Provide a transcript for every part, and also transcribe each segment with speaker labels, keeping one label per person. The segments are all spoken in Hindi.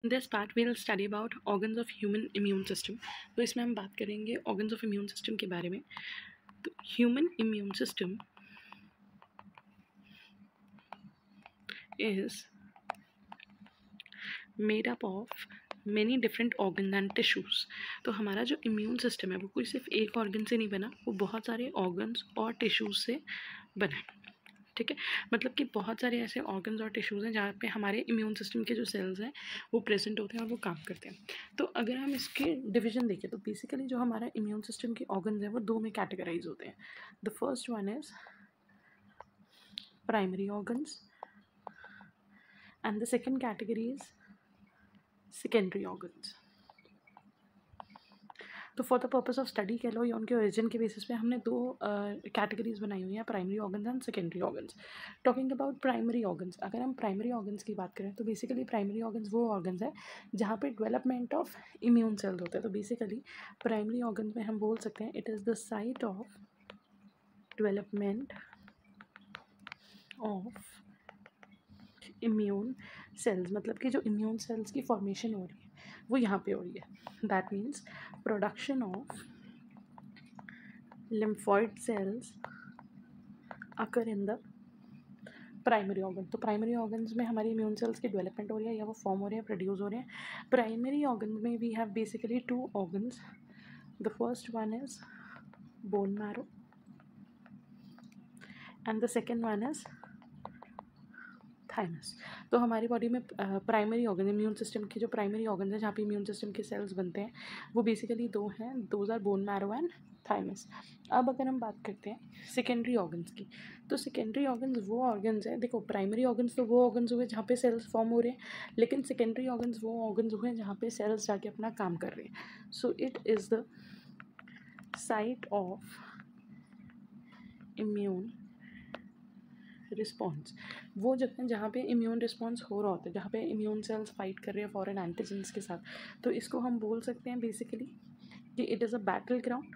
Speaker 1: This part we will study about organs of human immune system. तो इसमें हम बात करेंगे ऑर्गन्स ऑफ इम्यून सिस्टम के बारे में। तो human immune system is made up of many different organ and tissues. तो हमारा जो इम्यून सिस्टम है वो कोई सिर्फ एक ऑर्गन से नहीं बना, वो बहुत सारे ऑर्गन्स और टिश्यूज़ से बना है। ठीक है, मतलब कि बहुत सारे ऐसे ऑर्गन्स और टिश्यूज़ हैं जहाँ पे हमारे इम्यून सिस्टम के जो सेल्स हैं वो प्रेजेंट होते हैं और वो काम करते हैं। तो अगर हम इसके डिवीजन देखें तो बेसिकली जो हमारा इम्यून सिस्टम के ऑर्गन्स हैं वो दो में कैटेगराइज होते हैं। The first one is primary organs and the second category is secondary organs. तो for the purpose of study कह लो या उनके ओरिजिन के बेसिस पे हमने दो कैटेगरीज बनाई हुई हैं, primary organs and secondary organs. Talking about primary organs, अगर हम प्राइमरी ऑर्गन्स की बात करें तो बेसिकली प्राइमरी ऑर्गन्स वो ऑर्गन्स है जहाँ पे डेवलपमेंट ऑफ इम्यून सेल्स होते हैं। तो बेसिकली प्राइमरी ऑर्गन्स में हम बोल सकते हैं it is the site of development of immune sales, मतलब कि जो इम्यून सेल्स की फॉर्मेशन हो रही है वो यहाँ पे हो रही है। That means production of lymphoid cells occur in the primary organ. तो प्राइमरी ऑर्गन्स में हमारी इम्यून सेल्स की डेवलपमेंट हो रही है या वो फॉर्म हो रहे हैं, प्रोड्यूस हो रहे हैं। प्राइमरी ऑर्गन में we have basically two organs. The first one is bone marrow and the second one is thymus. तो हमारी बॉडी में प्राइमरी ऑर्गन इम्यून सिस्टम के जो प्राइमरी ऑर्गन है जहाँ पे इम्यून सिस्टम के सेल्स बनते हैं वो बेसिकली दो हैं, those are bone marrow and thymus. अब अगर हम बात करते हैं सेकेंडरी ऑर्गन्स की, तो सेकेंडरी ऑर्गन्स वो ऑर्गन्स हैं, देखो प्राइमरी ऑर्गन्स तो वो ऑर्गन्स हुए जहाँ पे सेल्स फॉर्म हो रहे हैं, लेकिन सेकेंडरी ऑर्गन्स वो ऑर्गन्स हुए जहाँ पे सेल्स जाके अपना काम कर रहे हैं। So it is the site of immune response. वो जगह जहाँ पे इम्यून रिस्पॉन्स हो रहा होता है, जहाँ पे इम्यून सेल्स फाइट कर रहे हैं फॉरेन एंटीजेंस के साथ, तो इसको हम बोल सकते हैं बेसिकली कि it is a battle ground.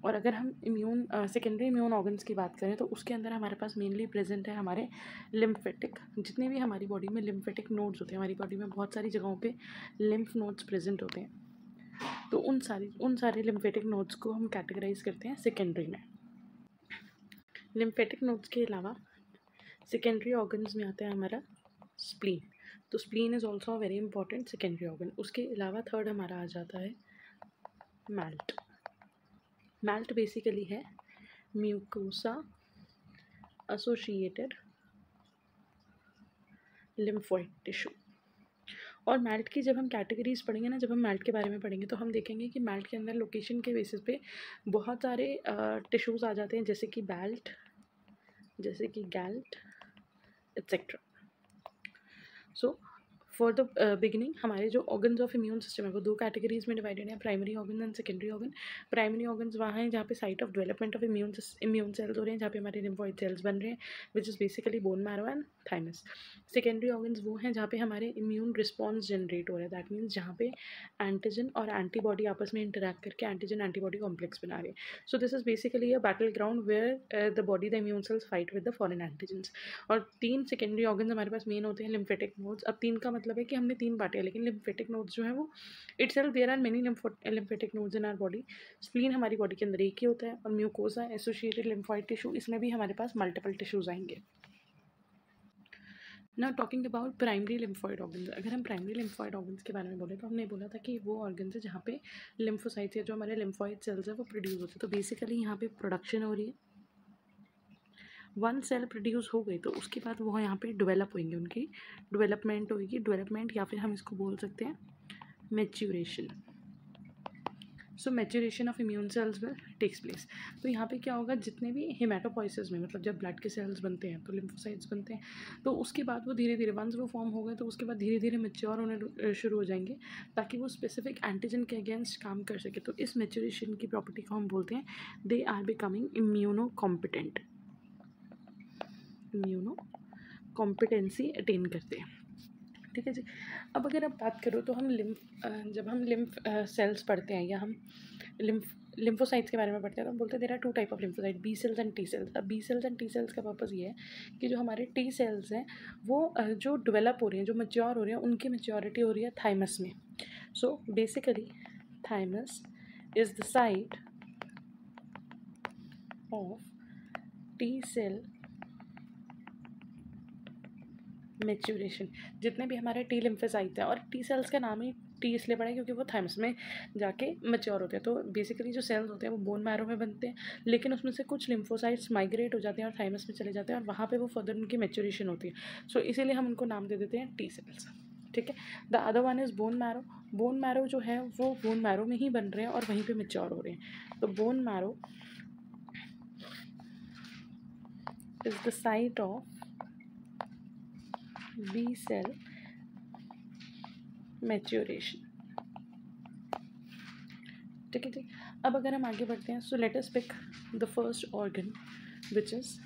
Speaker 1: और अगर हम इम्यून सेकेंडरी इम्यून ऑर्गन्स की बात करें तो उसके अंदर हमारे पास मेनली प्रेजेंट है हमारे लिम्फेटिक, जितने भी हमारी बॉडी में लिम्फेटिक नोड्स होते हैं, हमारी बॉडी में बहुत सारी जगहों पे लिम्फ नोड्स प्रेजेंट होते हैं। तो उन सारे लिम्फेटिक नोड्स को हम कैटेगराइज करते हैं सेकेंडरी में। लिम्फेटिक नोड्स के अलावा सेकेंडरी ऑर्गन्स में आता है हमारा स्प्लीन। तो spleen is also very important secondary organ. उसके अलावा थर्ड हमारा आ जाता है मैल्ट। मैल्ट बेसिकली है म्यूकोसा एसोसिएटेड लिम्फोइड टिश्यू। और मैल्ट की जब हम कैटेगरीज पढ़ेंगे ना, जब हम मैल्ट के बारे में पढ़ेंगे तो हम देखेंगे कि मैल्ट के अंदर लोकेशन के बेसिस पे बहुत सारे टिश्यूज़ आ जाते हैं, जैसे कि बैल्ट, जैसे कि GALT etcetera. So for the beginning हमारे जो ऑर्गन्स ऑफ इम्यून सिस्टम है वो दो कैटेगरीज में डिवाइडेड है, primary organ and secondary organ. Primary organs वहाँ हैं जहाँ पे site of development of immune sales हो रहे हैं, जहाँ पे हमारे लिम्फोइड सेल्स बन रहे हैं, which is basically bone marrow and thymus. Secondary organs वो हैं जहाँ पे हमारे इम्यून रिस्पॉन्स जनरेट हो रहा है, दैट मीन्स जहाँ पे एंटीजन और एंटीबॉडी आपस में इंटरैक्ट करके एंटीजन एंटीबॉडी कॉम्प्लेक्स बना रहे हैं। So this is basically a battle ground where the body the immune cells fight with the foreign antigens. और तीन सेकेंडरी ऑर्गन्स हमारे पास मेन होते हैं लिम्फेटिक नोड्स। अब तीन का मतलब है कि हमने तीन बांटे हैं, लेकिन लिम्फेटिक नोड्स जो है वो itself there are many lymphatic nodes in our body. Spleen हमारी बॉडी के अंदर एक ही होता है, और म्यूकोसा एसोसिएटेड लिम्फोइड टिश्यू, इसमें भी हमारे पास मल्टीपल टिश्यूज आएंगे। Now talking about primary lymphoid organs, अगर हम प्राइमरी लिम्फॉइड ऑर्गन्स के बारे में बोले तो हमने बोला था कि वो ऑर्गन्स है जहाँ पे लिम्फोसाइट्स या जो हमारे लिम्फॉइड सेल्स है वो प्रोड्यूस होते हैं। तो बेसिकली यहाँ पे प्रोडक्शन हो रही है, वन सेल प्रोड्यूस हो गई तो उसके बाद वो यहाँ पे डेवलप होंगे, उनकी डेवलपमेंट होगी, डेवलपमेंट या फिर हम इसको बोल सकते हैं maturation. So maturation of immune cells will takes place. तो यहाँ पे क्या होगा, जितने भी हेमाटोपोइसिस में, मतलब जब ब्लड के सेल्स बनते हैं तो लिम्फोसाइट्स बनते हैं, तो उसके बाद वो धीरे धीरे वंस वो फॉर्म हो गए तो उसके बाद धीरे धीरे मैच्योर होने शुरू हो जाएंगे ताकि वो स्पेसिफिक एंटीजन के अगेंस्ट काम कर सके। तो इस मैच्यूरेशन की प्रॉपर्टी को हम बोलते हैं they are becoming immuno competent, immuno competency attain करते हैं। ठीक है जी। अब अगर आप बात करो तो हम जब हम लिम्फ सेल्स पढ़ते हैं या हम लिम्फोसाइट्स के बारे में पढ़ते हैं तो हम बोलते हैं there are 2 type of lymphocyte, B cells and T cells. अब B cells and T cells का पर्पज़ ये है कि जो हमारे टी सेल्स हैं वो जो डेवलप हो रही हैं, जो मैच्योर हो रही हैं, उनकी मैच्योरिटी हो रही है थाइमस में। So basically thymus is the site of T cell maturation. जितने भी हमारे टी लिम्फोसाइट्स हैं, और टी सेल्स का नाम ही टी इसलिए पड़ा है क्योंकि वो थाइमस में जाके मैच्योर होते हैं। तो बेसिकली जो सेल्स होते हैं वो बोन मैरो में बनते हैं, लेकिन उसमें से कुछ लिम्फोसाइट्स माइग्रेट हो जाते हैं और थाइमस में चले जाते हैं और वहाँ पे वो फर्दर उनकी मैच्योरेशन होती है। सो इसीलिए हम उनको नाम दे देते हैं टी सेल्स। ठीक है। The other one is bone marrow. Bone marrow जो है वो बोन मैरो में ही बन रहे हैं और वहीं पर मैच्योर हो रहे हैं। तो bone marrow is the site of B cell maturation. ठीक है जी। अब अगर हम आगे बढ़ते हैं, so let us pick the first organ which is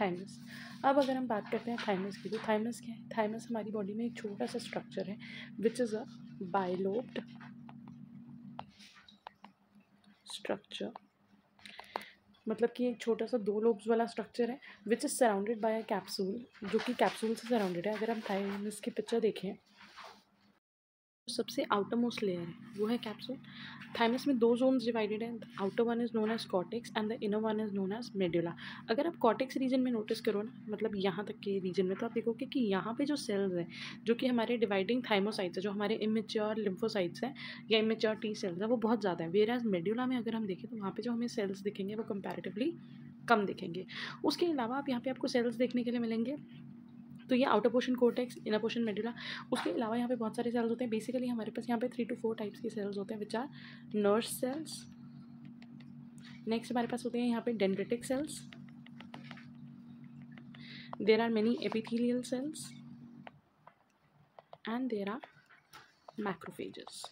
Speaker 1: thymus. अब अगर हम बात करते हैं थाइमस की, तो थाइमस क्या है? थाइमस हमारी बॉडी में एक छोटा सा स्ट्रक्चर है विच इज़ अ बाइलोब्ड स्ट्रक्चर। मतलब कि एक छोटा सा 2 लोब्स वाला स्ट्रक्चर है which is surrounded by a capsule, जो कि कैप्सूल से सराउंडेड है। अगर हम थाइमस की पिक्चर देखें, सबसे आउटर मोस्ट लेयर है वो है कैप्सूल। थाइमस में 2 जोन्स डिवाइडेड हैं। Outer one is known as cortex and the inner one is known as medulla. अगर आप कॉर्टेक्स रीजन में नोटिस करो ना, मतलब यहाँ तक के रीजन में, तो आप देखोगे कि यहाँ पे जो सेल्स हैं जो कि हमारे डिवाइडिंग थाइमोसाइट्स है, जो हमारे इमेच्योर लिम्फोसाइट्स हैं या इमेच्योर टी सेल्स हैं, वो बहुत ज़्यादा है। वेयर एज मेडुला में अगर हम देखें तो वहाँ पे जो हमें सेल्स दिखेंगे वो कंपैरेटिवली कम दिखेंगे। उसके अलावा आप यहाँ पे आपको सेल्स देखने के लिए मिलेंगे, तो ये outer portion cortex, inner portion medulla. उसके अलावा यहाँ पे बहुत सारे सेल्स होते हैं। बेसिकली हमारे पास यहाँ पे 3 to 4 टाइप्स के सेल्स होते हैं which are nerve cells. Next हमारे पास होते हैं यहाँ पे dendritic cells. There are many epithelial cells and there are macrophages.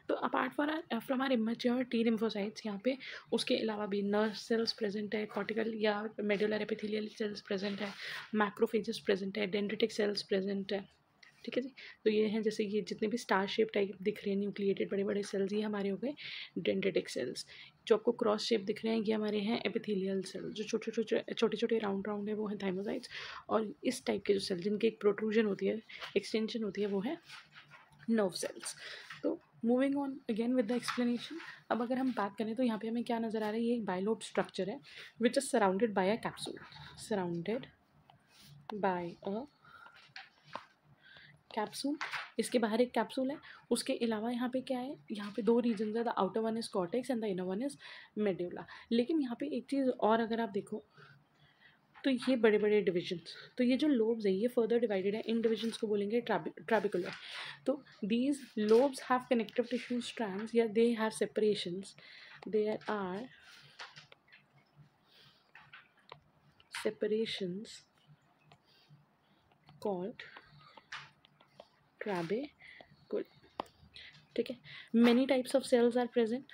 Speaker 1: तो apart from our immature T lymphocytes, यहाँ पे उसके अलावा भी नर्व सेल्स प्रेजेंट है, कॉर्टिकल या मेडुलर एपिथेलियल सेल्स प्रेजेंट है, मैक्रोफेजेस प्रेजेंट है, डेंड्रिटिक सेल्स प्रेजेंट है। ठीक है जी। तो ये हैं, जैसे ये जितने भी स्टार शेप टाइप दिख रहे हैं न्यूक्लिएटेड बड़े बड़े सेल्स, ये हमारे हो गए डेंड्रिटिक सेल्स। जो आपको क्रॉस शेप दिख रहे हैं ये हमारे हैं एपिथेलियल सेल्स। जो छोटे छोटे राउंड है वो है थाइमोसाइट्स। और इस टाइप के जो सेल जिनकी एक प्रोट्रूजन होती है, एक्सटेंशन होती है, वो है नर्व सेल्स। तो moving on again with the explanation. अब अगर हम बात करें तो यहाँ पे हमें क्या नज़र आ रहा है, ये एक बाइलोब स्ट्रक्चर है which is surrounded by a capsule. Surrounded by a capsule. इसके बाहर एक कैप्सूल है। उसके अलावा यहाँ पे क्या है, यहाँ पे 2 रीजन है, the outer one is cortex and the inner one is medulla. लेकिन यहाँ पे एक चीज़ और अगर आप देखो तो ये बड़े बड़े डिविजन्स, तो ये जो लोब्स है ये फर्दर डिवाइडेड है। इन डिविजन्स को बोलेंगे ट्रैबिकुलर। तो these lobes have connective tissue strands या they have separations. There are separations called trabecule. ठीक है। many types of cells are present.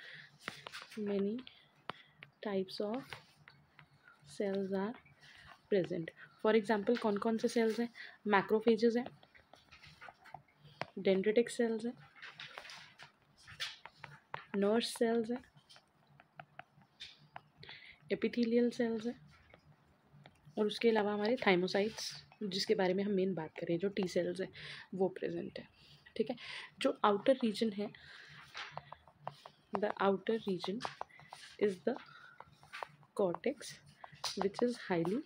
Speaker 1: many types of cells are present. for example कौन कौन से cells हैं? macrophages हैं, dendritic cells हैं, nerve cells हैं, epithelial cells हैं, और उसके अलावा हमारे थाइमोसाइट्स जिसके बारे में हम मेन बात करें, जो टी सेल्स हैं वो प्रेजेंट है। ठीक है। जो आउटर रीजन है, the outer region is the cortex which is highly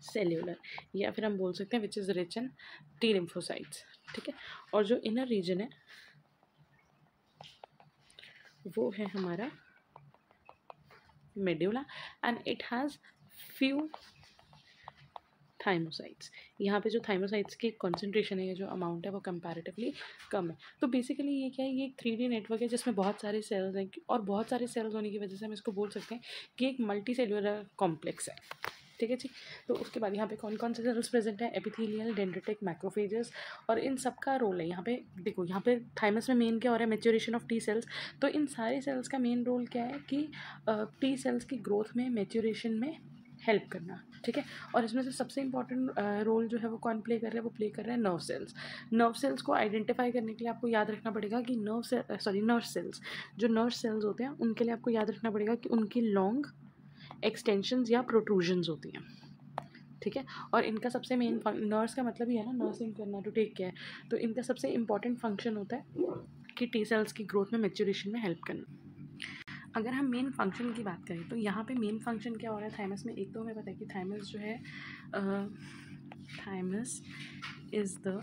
Speaker 1: cellular, या फिर हम बोल सकते हैं which is rich in T lymphocytes. ठीक है। और जो इनर रीजन है वो है हमारा medulla and it has few thymocytes. यहाँ पे जो थाइमोसाइट्स की कॉन्सेंट्रेशन है, जो अमाउंट है, वो कंपैरेटिवली कम है। तो बेसिकली ये क्या है, ये एक 3D नेटवर्क है जिसमें बहुत सारे सेल्स हैं, और बहुत सारे सेल्स होने की वजह से हम इसको बोल सकते हैं कि एक मल्टी सेल्यूलर कॉम्प्लेक्स है। ठीक है जी। तो उसके बाद यहाँ पे कौन कौन से सेल्स प्रेजेंट है? एपिथेलियल, डेंड्रिटिक, मैक्रोफेजेस, और इन सब का रोल है। यहाँ पे देखो, यहाँ पे थाइमस में मेन क्या हो रहा है? Maturation of T cells. तो इन सारे सेल्स का मेन रोल क्या है कि टी सेल्स की ग्रोथ में, मैच्योरेशन में हेल्प करना, ठीक है। और इसमें से सबसे इम्पॉर्टेंट रोल जो है वो कौन प्ले कर रहा है, वो प्ले कर रहा है नर्व सेल्स। नर्व सेल्स को आइडेंटिफाई करने के लिए आपको याद रखना पड़ेगा कि नर्व सेल्स, जो नर्व सेल्स होते हैं उनके लिए आपको याद रखना पड़ेगा कि उनकी लॉन्ग एक्सटेंशंस या प्रोट्रूजन्स होती हैं, ठीक है। और इनका सबसे मेन नर्व्स का मतलब ही है ना नर्सिंग करना, टू टेक केयर, तो इनका सबसे इंपॉर्टेंट फंक्शन होता है कि टी सेल्स की ग्रोथ में, मैच्योरेशन में हेल्प करना। अगर हम मेन फंक्शन की बात करें तो यहाँ पे मेन फंक्शन क्या हो रहा है थाइमस में, एक तो हमें पता है कि थाइमस जो है thymus is the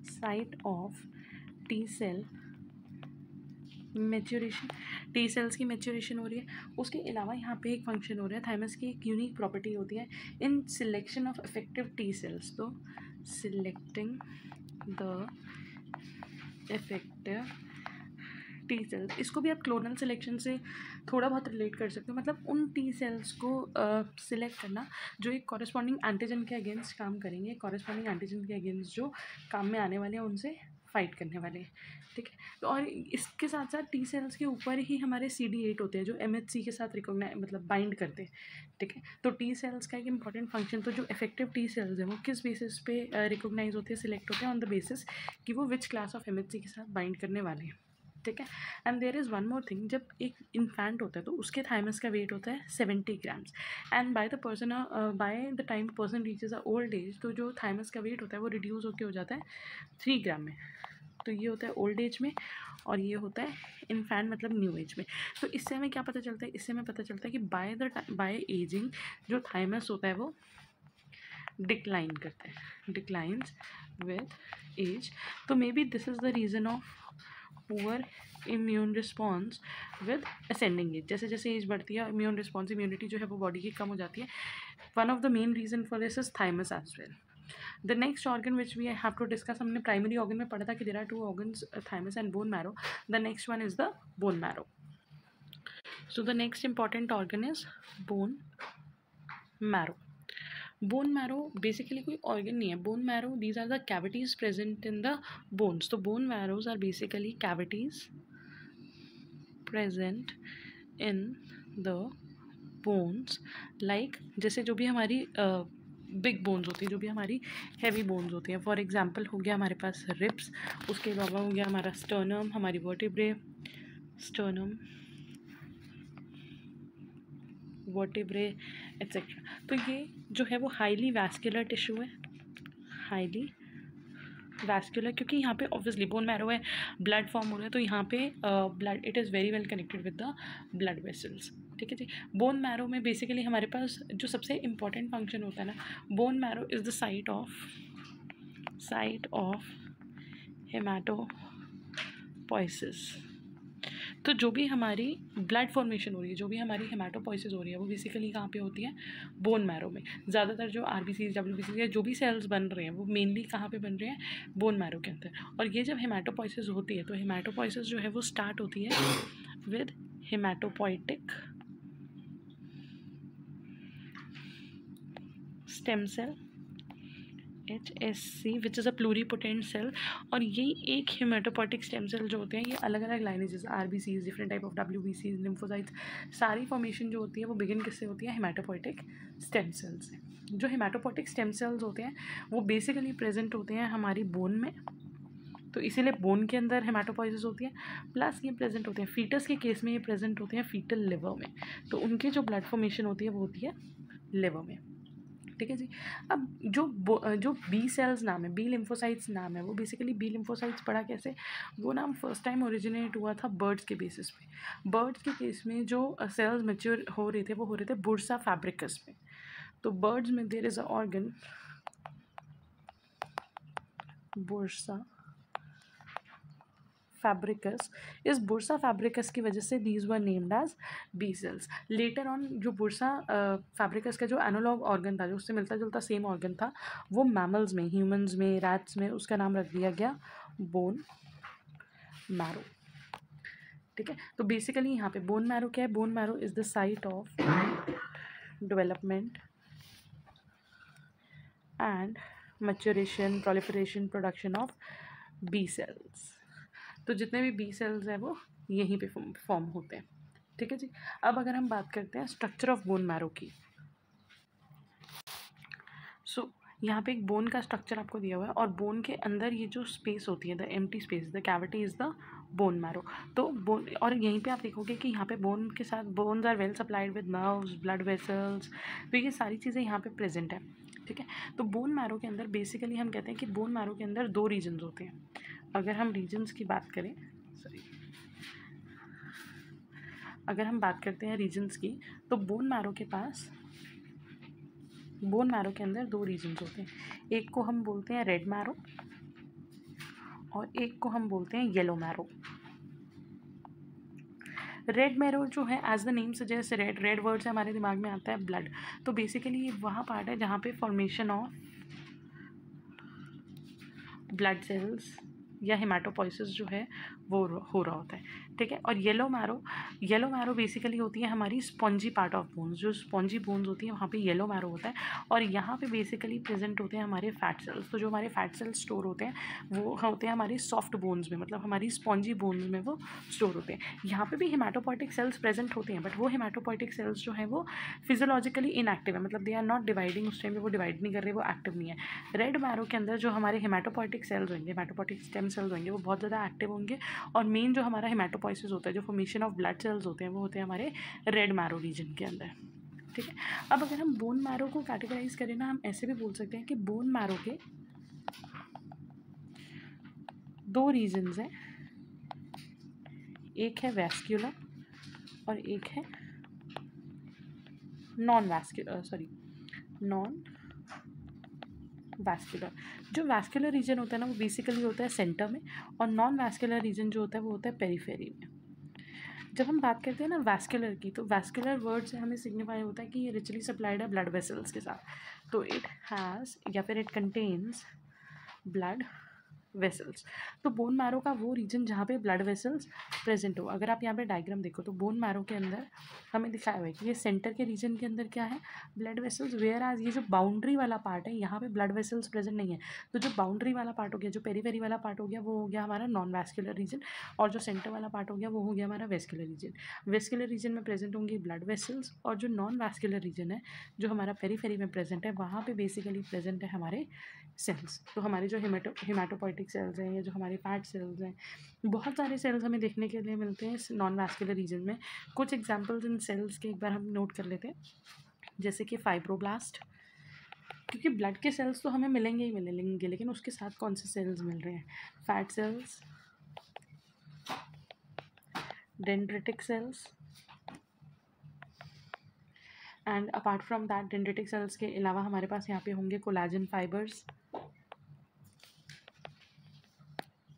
Speaker 1: site of T cell maturation, T cells की मैच्योरेशन हो रही है। उसके अलावा यहाँ पे एक फंक्शन हो रहा है, थाइमस की एक यूनिक प्रॉपर्टी होती है in selection of effective T cells, तो selecting the effective T cells, इसको भी आप क्लोनल सिलेक्शन से थोड़ा बहुत रिलेट कर सकते हो, मतलब उन टी सेल्स को सिलेक्ट करना जो एक कॉरेस्पॉन्डिंग एंटीजन के अगेंस्ट काम करेंगे, कॉरेस्पॉन्डिंग एंटीजन के अगेंस्ट जो काम में आने वाले हैं उनसे फाइट करने वाले हैं, ठीक है। तो और इसके साथ साथ टी सेल्स के ऊपर ही हमारे CD8 होते हैं जो MHC के साथ रिकॉग्नाइज मतलब बाइंड करते हैं, ठीक है। तो टी सेल्स का एक इंपॉर्टेंट फंक्शन, तो जो इफेक्टिव टी सेल्स हैं वो किस बेसिस पे रिकॉग्नाइज होते हैं, सिलेक्ट होते हैं ऑन द बेसिस कि वो विच क्लास ऑफ MHC के साथ बाइंड करने वाले हैं, ठीक है। And there is one more thing, जब एक इन्फेंट होता है तो उसके थाइमस का वेट होता है 70 grams, and by the time person reaches a old age, तो जो थाइमस का वेट होता है वो रिड्यूस होकर हो जाता है 3 ग्राम में। तो ये होता है ओल्ड एज में और ये होता है इन्फेंट मतलब न्यू एज में। तो इससे हमें क्या पता चलता है, इससे हमें पता चलता है कि बाय एजिंग जो थाइमस होता है वो डिक्लाइन करता है, डिक्लाइंस विद एज। तो maybe this is the reason of poor immune response with ascending age, जैसे जैसे एज बढ़ती है इम्यून रिस्पॉन्स, इम्यूनिटी जो है वो बॉडी की कम हो जाती है। One of the main reason for this is thymus as well. The next organ which we have to discuss, हमने प्राइमरी ऑर्गन में पढ़ा था कि there are 2 organs, thymus and bone marrow. The next one is the bone marrow. So the next important organ is bone marrow. Bone marrow basically कोई ऑर्गन नहीं है, bone marrow these are the cavities present in the bones. तो bone marrows are basically cavities present in the bones, like जैसे जो भी हमारी बिग बोन्स होती है, जो भी हमारी हैवी बोन्स होती हैं, फॉर एग्जांपल हो गया हमारे पास रिब्स, उसके अलावा हो गया हमारा स्टर्नम, हमारी वर्टिब्रे, स्टर्नम वर्टिब्रे एट्सेट्रा। तो ये जो है वो हाईली वैस्कुलर टिश्यू है, हाईली वैस्कुलर, क्योंकि यहाँ पे ऑब्वियसली बोन मैरो है, ब्लड फॉर्म हो रहा है, तो यहाँ पे blood it is very well connected with the blood vessels, ठीक है जी। बोन मैरो में बेसिकली हमारे पास जो सबसे इम्पॉर्टेंट फंक्शन होता है ना, bone marrow is the site of haematopoiesis. तो जो भी हमारी ब्लड फॉर्मेशन हो रही है, जो भी हमारी हेमाटोपोइसिस हो रही है, वो बेसिकली कहाँ पे होती है, बोन मैरो में। ज़्यादातर जो RBCs WBCs या जो भी सेल्स बन रहे हैं वो मेनली कहाँ पे बन रहे हैं, बोन मैरो के अंदर। और ये जब हेमाटोपोइसिस होती है तो हेमाटोपोइसिस जो है वो स्टार्ट होती है with hematopoietic stem cell HSC which is a pluripotent cell. और यही एक हेमाटोपोइटिक स्टेम सेल जो होते हैं ये अलग अलग लाइनेजेस, RBCs, different type of WBCs, lymphocytes, सारी फॉर्मेशन जो होती है वो बिगिन किससे होती है, हेमाटोपोइटिक स्टेम सेल से। जो हेमाटोपोइटिक स्टेम सेल्स होते हैं वो बेसिकली प्रेजेंट होते हैं हमारी बोन में, तो इसीलिए बोन के अंदर हेमाटोपोइसिस होती है। प्लस ये प्रेजेंट होते हैं फीटस के केस में, ये प्रेजेंट होते हैं फीटल लिवर में, तो उनकी जो ब्लड फॉर्मेशन होती है वो होती है लिवर में, ठीक है जी। अब जो बी सेल्स नाम है, बी लिम्फोसाइट्स नाम है, वो बेसिकली बी लिम्फोसाइट्स पढ़ा कैसे, वो नाम फर्स्ट टाइम ओरिजिनेट हुआ था बर्ड्स के बेसिस पे। बर्ड्स के केस में जो सेल्स मैच्योर हो रहे थे वो हो रहे थे बुर्सा फैब्रिकस में। तो बर्ड्स में there is a organ bursa Fabricius. इस बुर्सा फैब्रिकस की वजह से these were named as B cells. Later on जो बुर्सा फैब्रिकस का जो एनालॉग ऑर्गन था, जो उससे मिलता जुलता सेम ऑर्गन था, वो मैमल्स में, ह्यूमंस में, रैट्स में, उसका नाम रख दिया गया बोन मैरो, ठीक है। तो बेसिकली यहाँ पे बोन मैरो क्या है, bone marrow is the site of development and maturation, proliferation, production of B cells. तो जितने भी बी सेल्स हैं वो यहीं पे फॉर्म होते हैं, ठीक है जी। अब अगर हम बात करते हैं स्ट्रक्चर ऑफ बोन मैरो की, सो यहाँ पे एक बोन का स्ट्रक्चर आपको दिया हुआ है और बोन के अंदर ये जो स्पेस होती है, the empty space, the cavity is the bone marrow. तो बोन, और यहीं पे आप देखोगे कि यहाँ पे बोन के साथ bones are well supplied with nerves, blood vessels, तो ये सारी चीज़ें यहाँ पे प्रेजेंट है। ठीक है, तो बोन मैरो के अंदर बेसिकली हम कहते हैं कि बोन मैरो के अंदर 2 रीजन्स होते हैं। अगर हम रीजन्स की बात करें, सॉरी, अगर हम बात करते हैं रीजन्स की, तो बोन मैरो के अंदर 2 रीजन्स होते हैं। एक को हम बोलते हैं रेड मैरो और एक को हम बोलते हैं येलो मैरो। रेड मैरो जो है, as the name suggest, red word से हमारे दिमाग में आता है ब्लड। तो बेसिकली ये वहाँ पार्ट है जहाँ पे फॉर्मेशन ऑफ ब्लड सेल्स या हेमाटोपोइसिस जो है वो हो रहा होता है। ठीक है, और येलो मैरो बेसिकली होती है हमारी स्पॉन्जी पार्ट ऑफ बोन्स, जो स्पॉन्जी बोन्स होती है वहाँ पे येलो मैरो होता है। और यहाँ पे बेसिकली प्रेजेंट होते हैं हमारे फैट सेल्स। तो जो हमारे फैट सेल्स स्टोर होते हैं वो होते हैं हमारी सॉफ्ट बोन्स में, मतलब हमारी स्पॉन्जी बोन्स में वो स्टोर होते हैं। यहाँ पे भी हेमाटोपोइटिक सेल्स प्रेजेंट होते हैं, बट वो हेमाटोपोइटिक सेल्स जो है वो फिजियोलॉजिकली इनएक्टिव है, मतलब दे आर नॉट डिवाइडिंग, उस टाइम पे वो डिवाइड नहीं कर रहे, वो एक्टिव नहीं है। रेड मैरो के अंदर जो हमारे हेमाटोपोइटिक सेल्स होंगे, हेमाटोपोइटिक स्टेम सेल्स होंगे, वो बहुत ज़्यादा एक्टिव होंगे। और मेन जो हमारा हेमाटोपोइसिस होता है, जो फॉर्मेशन ऑफ ब्लड सेल्स होते हैं, वो होते हैं हमारे रेड मैरो रीजन के अंदर। ठीक है, अब अगर हम बोन मैरो को कैटेगराइज करें ना, हम ऐसे भी बोल सकते हैं कि बोन मैरो के 2 रीजन्स हैं, एक है वैस्कुलर और एक है नॉन वैस्कुलर। जो वैस्कुलर रीजन होता है ना, वो बेसिकली होता है सेंटर में, और नॉन वैस्कुलर रीजन जो होता है वो होता है पेरिफेरी में। जब हम बात करते हैं ना वैस्कुलर की, तो वैस्कुलर वर्ड से हमें सिग्निफाई होता है कि ये रिचली सप्लाइड है ब्लड वेसल्स के साथ। तो इट हैज़ या फिर इट कंटेन्स ब्लड वेसल्स। तो बोन मैरो का वो रीजन जहाँ पे ब्लड वेसल्स प्रेजेंट हो। अगर आप यहाँ पे डायग्राम देखो तो बोन मैरो के अंदर हमें दिखाया हुआ है कि ये सेंटर के रीजन के अंदर क्या है, ब्लड वेसल्स, वेयर एज ये जो बाउंड्री वाला पार्ट है यहाँ पे ब्लड वेसल्स प्रेजेंट नहीं है। तो जो बाउंड्री वाला पार्ट हो गया, जो पेरीफेरी वाला पार्ट हो गया, वो हो गया हमारा नॉन वैस्कुलर रीजन, और जो सेंटर वाला पार्ट हो गया वो हो गया हमारा वैस्कुलर रीजन। वैस्कुलर रीजन में प्रेजेंट होंगी ब्लड वेसल्स, और जो नॉन वैस्कुलर रीजन है, जो हमारा पेरीफेरी में प्रेजेंट है, वहाँ पे बेसिकली प्रेजेंट है हमारे सेल्स। तो हमारे जो हेमाटोपोइटिक सेल्स हैं, या जो हमारे फैट सेल्स हैं, बहुत सारे सेल्स हमें देखने के लिए मिलते हैं इस नॉन वैस्कुलर रीजन में। कुछ एग्जांपल्स इन सेल्स के एक बार हम नोट कर लेते हैं, जैसे कि फाइब्रोब्लास्ट, क्योंकि ब्लड के सेल्स तो हमें मिलेंगे ही मिलेंगे, लेकिन उसके साथ कौन से सेल्स मिल रहे हैं, fat cells, dendritic cells, and apart from that dendritic cells के अलावा हमारे पास यहाँ पे होंगे कोलाजन फाइबर्स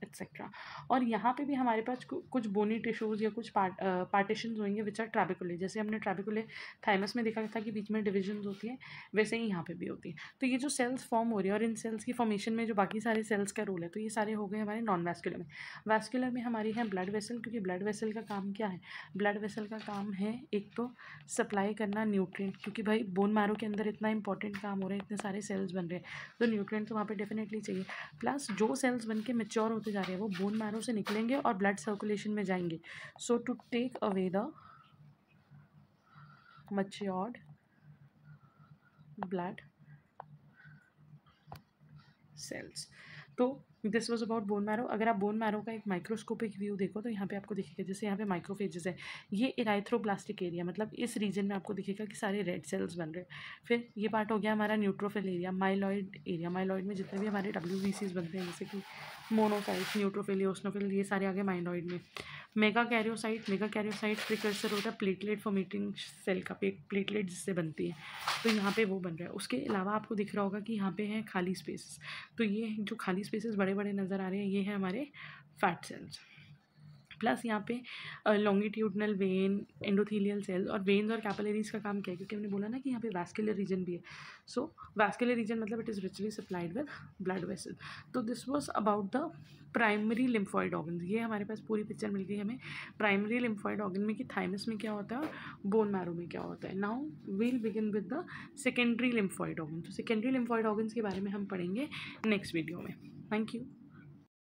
Speaker 1: एक्सेट्रा। और यहाँ पे भी हमारे पास कुछ बोनी टिश्यूज़ या कुछ पार्टीशंस होंगे विच आर ट्रैबिकुले। जैसे हमने ट्रैबिकुले थाइमस में देखा था कि बीच में डिविजन्स होती हैं, वैसे ही यहाँ पे भी होती है। तो ये जो सेल्स फॉर्म हो रही है, और इन सेल्स की फॉर्मेशन में जो बाकी सारे सेल्स का रोल है, तो ये सारे हो गए हमारे नॉन वैस्कुलर में। वैस्कुलर में हमारी है ब्लड वेसल, क्योंकि ब्लड वेसल का काम क्या है, ब्लड वेसल का काम है एक तो सप्लाई करना न्यूट्रिएंट, क्योंकि भाई बोन मैरो के अंदर इतना इंपॉर्टेंट काम हो रहा है, इतने सारे सेल्स बन रहे हैं, तो न्यूट्रिएंट तो वहाँ पे डेफिनेटली चाहिए। प्लस जो सेल्स बन के मेच्योर होते जा रहे हैं वो बोन मैरो से निकलेंगे और ब्लड सर्कुलेशन में जाएंगे। So to take away the matured blood cells. तो this was about bone marrow. अगर आप बोन मैरो का एक माइक्रोस्कोपिक व्यू देखो तो यहाँ पे आपको दिखेगा, जैसे यहाँ पे माइक्रोफेजेस है, ये इराइथ्रोब्लास्टिक एरिया, मतलब इस रीजन में आपको दिखेगा कि सारे रेड सेल्स बन रहे हैं। फिर ये पार्ट हो गया हमारा neutrophil area, myeloid area, myeloid में जितने भी हमारे WBCs बनते हैं, जैसे कि मोनोसाइट्स, न्यूट्रोफिल, इओसिनोफिल, ये सारे आ गए माइलॉइड में। मेगा कैरियोसाइट प्रिकर्सर होता है प्लेटलेट फॉर्मेटिंग सेल का, प्लेटलेट जिससे बनती है, तो यहाँ पे वो बन रहा है। उसके अलावा आपको दिख रहा होगा कि यहाँ पे है खाली स्पेसेस, तो ये जो खाली स्पेसेस बड़े बड़े नज़र आ रहे हैं, ये है हमारे फैट सेल्स। प्लस यहाँ पे लॉन्गिट्यूडनल वेन, एंडोथेलियल सेल्स, और वेन्स और कैपिलरीज का काम क्या है, क्योंकि हमने बोला ना कि यहाँ पे वैस्कुलर रीजन भी है। सो वैस्कुलर रीजन मतलब it is richly supplied with blood vessel. तो this was about the primary lymphoid organ. ये हमारे पास पूरी पिक्चर मिल गई हमें प्राइमरी लिम्फॉइड ऑर्गन में कि थाइमस में क्या होता है, बोन मैरो में क्या होता है। Now we'll begin with the secondary lymphoid organ. तो सेकेंडरी लिम्फॉइड ऑर्गन्स के बारे में हम पढ़ेंगे नेक्स्ट वीडियो में। Thank you.